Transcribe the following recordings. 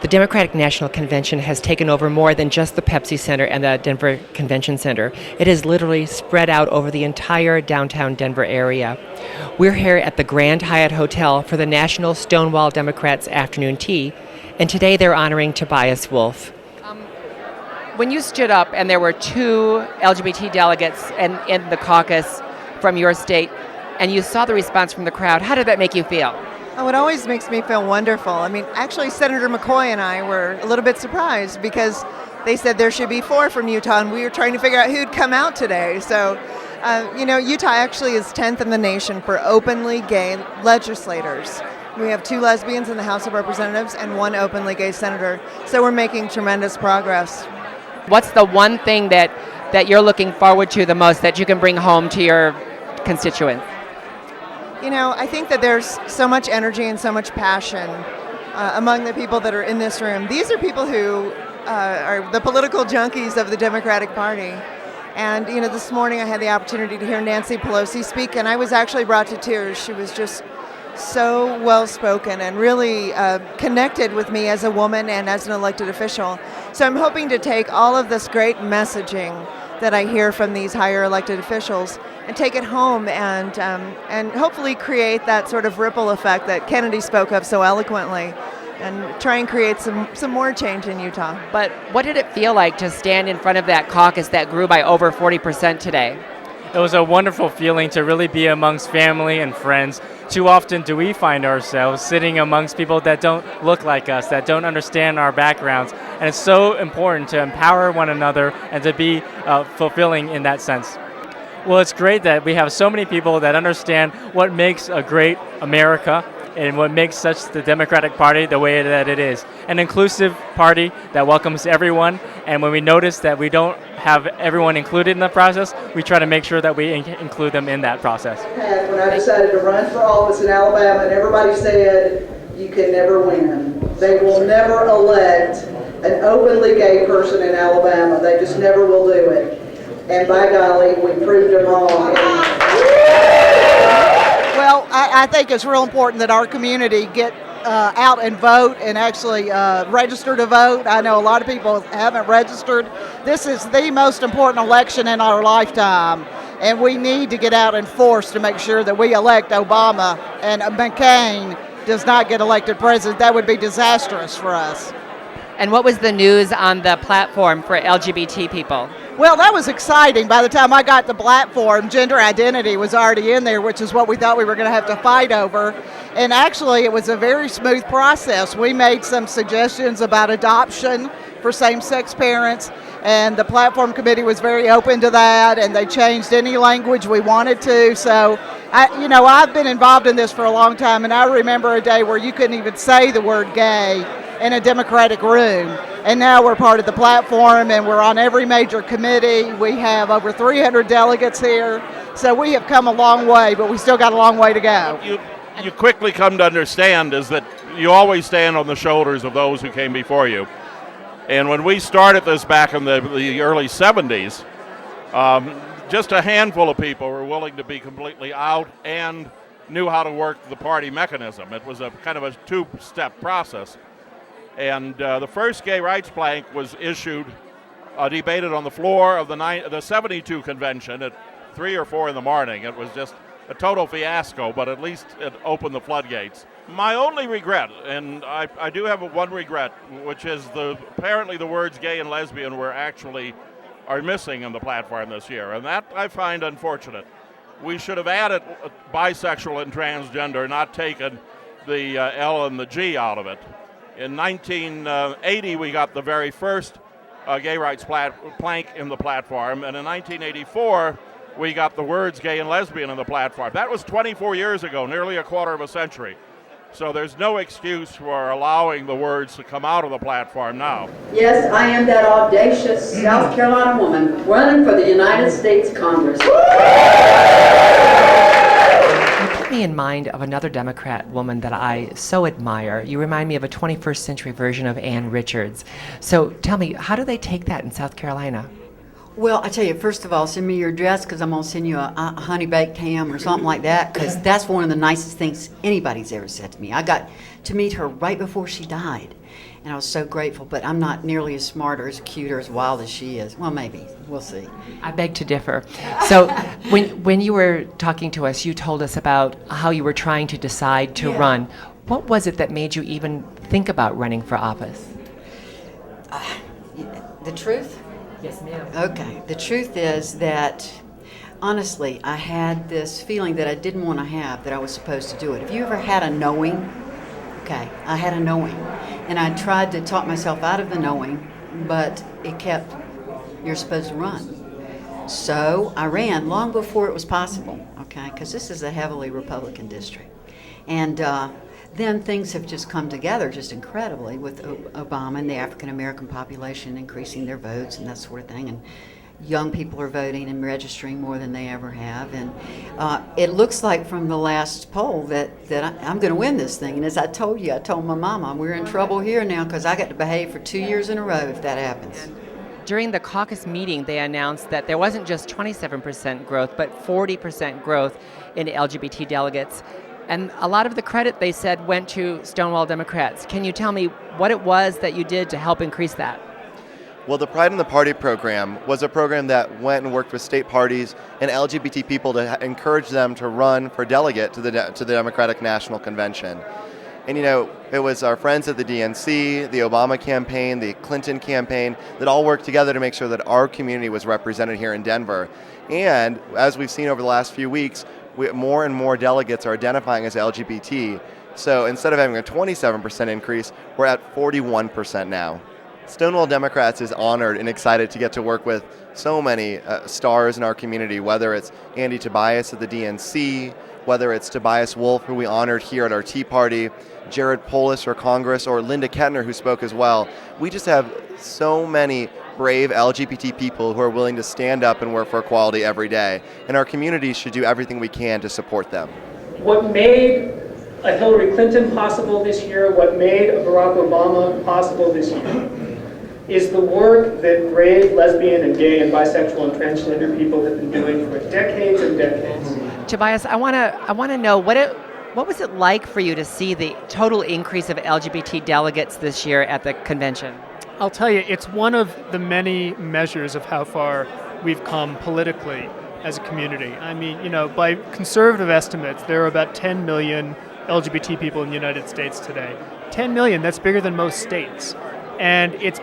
The Democratic National Convention has taken over more than just the Pepsi Center and the Denver Convention Center. It is literally spread out over the entire downtown Denver area. We're here at the Grand Hyatt Hotel for the National Stonewall Democrats Afternoon Tea, and today they're honoring Tobias Wolff. When you stood up and there were two LGBT delegates in the caucus from your state, and you saw the response from the crowd, how did that make you feel? Oh, it always makes me feel wonderful. I mean, actually, Senator McCoy and I were a little bit surprised because they said there should be 4 from Utah, and we were trying to figure out who'd come out today. So, Utah actually is 10th in the nation for openly gay legislators. We have 2 lesbians in the House of Representatives and 1 openly gay senator. So we're making tremendous progress. What's the one thing that you're looking forward to the most that you can bring home to your constituents? I think that there's so much energy and so much passion among the people that are in this room. These are people who are the political junkies of the Democratic Party. And, this morning I had the opportunity to hear Nancy Pelosi speak, and I was actually brought to tears. She was just so well-spoken and really connected with me as a woman and as an elected official. So I'm hoping to take all of this great messaging that I hear from these higher elected officials and take it home and hopefully create that sort of ripple effect that Kennedy spoke of so eloquently and try and create some more change in Utah. But what did it feel like to stand in front of that caucus that grew by over 40% today? It was a wonderful feeling to really be amongst family and friends. Too often do we find ourselves sitting amongst people that don't look like us, that don't understand our backgrounds. And it's so important to empower one another and to be fulfilling in that sense. Well, it's great that we have so many people that understand what makes a great America and what makes such the Democratic Party the way that it is. An inclusive party that welcomes everyone, and when we notice that we don't have everyone included in the process, we try to make sure that we include them in that process. When I decided to run for office in Alabama, and everybody said, you can never win. They will never elect an openly gay person in Alabama. They just never will do it. And by golly, we proved them wrong. Well, I think it's real important that our community get out and vote and actually register to vote. I know a lot of people haven't registered. This is the most important election in our lifetime, and we need to get out and force to make sure that we elect Obama and McCain does not get elected president. That would be disastrous for us. And what was the news on the platform for LGBT people? Well, that was exciting. By the time I got the platform, gender identity was already in there, which is what we thought we were going to have to fight over. And actually, it was a very smooth process. We made some suggestions about adoption for same-sex parents, and the platform committee was very open to that, and they changed any language we wanted to. So, I've been involved in this for a long time, and I remember a day where you couldn't even say the word gay in a Democratic room. And now we're part of the platform, and we're on every major committee. We have over 300 delegates here. So we have come a long way, but we still got a long way to go. You quickly come to understand is that you always stand on the shoulders of those who came before you. And when we started this back in the early 70s, just a handful of people were willing to be completely out and knew how to work the party mechanism. It was a kind of a 2-step process. And the first gay rights plank was issued, debated on the floor of the 72 convention at 3 or 4 in the morning. It was just a total fiasco, but at least it opened the floodgates. My only regret, and I do have one regret, which is apparently the words gay and lesbian are missing in the platform this year, and that I find unfortunate. We should have added bisexual and transgender, not taken the L and the G out of it. In 1980, we got the very first gay rights plank in the platform, and in 1984, we got the words gay and lesbian in the platform. That was 24 years ago, nearly a quarter of a century. So there's no excuse for allowing the words to come out of the platform now. Yes, I am that audacious South Carolina woman running for the United States Congress. You put me in mind of another Democrat woman that I so admire. You remind me of a 21st century version of Ann Richards. So tell me, how do they take that in South Carolina? Well, I tell you, first of all, send me your address because I'm going to send you a honey baked ham or something like that, because that's one of the nicest things anybody's ever said to me. I got to meet her right before she died. And I was so grateful, but I'm not nearly as smart or as cute or as wild as she is. Well, maybe. We'll see. I beg to differ. So when you were talking to us, you told us about how you were trying to decide to run. What was it that made you even think about running for office? The truth? Yes, ma'am. Okay. The truth is that, honestly, I had this feeling that I didn't want to have, that I was supposed to do it. Have you ever had a knowing? Okay, I had a knowing. And I tried to talk myself out of the knowing, but it kept, you're supposed to run. So I ran long before it was possible, okay, because this is a heavily Republican district. And then things have just come together just incredibly with Obama and the African American population increasing their votes and that sort of thing. And young people are voting and registering more than they ever have. And it looks like from the last poll that I'm going to win this thing. And as I told you, I told my mama, we're in trouble here now because I got to behave for 2 years in a row if that happens. During the caucus meeting, they announced that there wasn't just 27% growth, but 40% growth in LGBT delegates. And a lot of the credit, they said, went to Stonewall Democrats. Can you tell me what it was that you did to help increase that? Well, the Pride in the Party program was a program that went and worked with state parties and LGBT people to encourage them to run for delegate to the Democratic National Convention. And it was our friends at the DNC, the Obama campaign, the Clinton campaign that all worked together to make sure that our community was represented here in Denver. And as we've seen over the last few weeks, more and more delegates are identifying as LGBT. So instead of having a 27% increase, we're at 41% now. Stonewall Democrats is honored and excited to get to work with so many stars in our community, whether it's Andy Tobias at the DNC, whether it's Tobias Wolff, who we honored here at our Tea Party, Jared Polis for Congress, or Linda Kettner, who spoke as well. We just have so many brave LGBT people who are willing to stand up and work for equality every day, and our community should do everything we can to support them. What made a Hillary Clinton possible this year, what made a Barack Obama possible this year, is the work that brave lesbian and gay and bisexual and transgender people have been doing for decades and decades. Tobias, I want to know what was it like for you to see the total increase of LGBT delegates this year at the convention? I'll tell you, it's one of the many measures of how far we've come politically as a community. I mean, by conservative estimates, there are about 10 million LGBT people in the United States today. 10 million, that's bigger than most states. And it's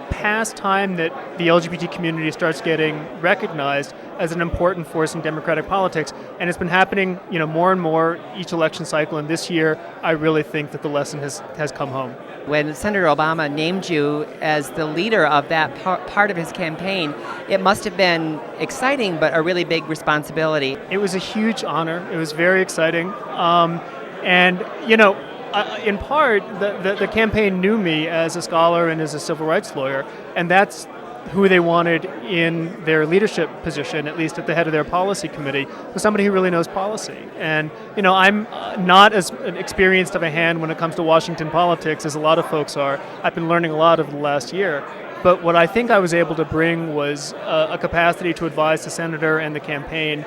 past time that the LGBT community starts getting recognized as an important force in democratic politics, and it's been happening, more and more each election cycle. And this year, I really think that the lesson has come home. When Senator Obama named you as the leader of that part of his campaign, it must have been exciting, but a really big responsibility. It was a huge honor. It was very exciting, in part, the campaign knew me as a scholar and as a civil rights lawyer, and that's who they wanted in their leadership position, at least at the head of their policy committee, was somebody who really knows policy. And, I'm not as experienced of a hand when it comes to Washington politics as a lot of folks are. I've been learning a lot over the last year. But what I think I was able to bring was a capacity to advise the senator and the campaign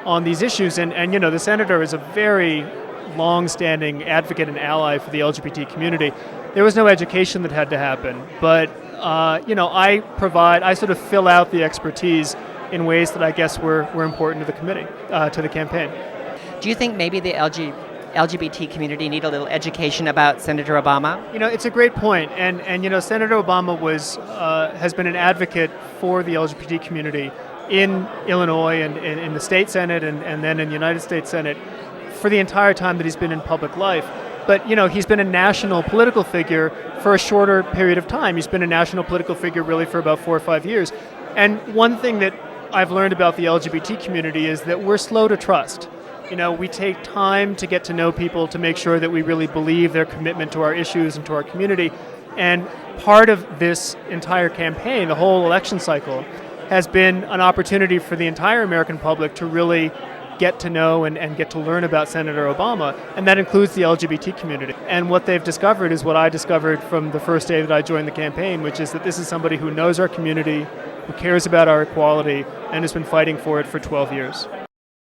on these issues. And the senator is a very long-standing advocate and ally for the LGBT community. There was no education that had to happen, but I sort of fill out the expertise in ways that I guess were important to the committee, to the campaign. Do you think maybe the LGBT community need a little education about Senator Obama? It's a great point, and Senator Obama has been an advocate for the LGBT community in Illinois and in the state Senate and then in the United States Senate for the entire time that he's been in public life. But, he's been a national political figure for a shorter period of time. He's been a national political figure really for about 4 or 5 years. And one thing that I've learned about the LGBT community is that we're slow to trust. We take time to get to know people to make sure that we really believe their commitment to our issues and to our community. And part of this entire campaign, the whole election cycle, has been an opportunity for the entire American public to really get to know and get to learn about Senator Obama, and that includes the LGBT community. And what they've discovered is what I discovered from the first day that I joined the campaign, which is that this is somebody who knows our community, who cares about our equality, and has been fighting for it for 12 years.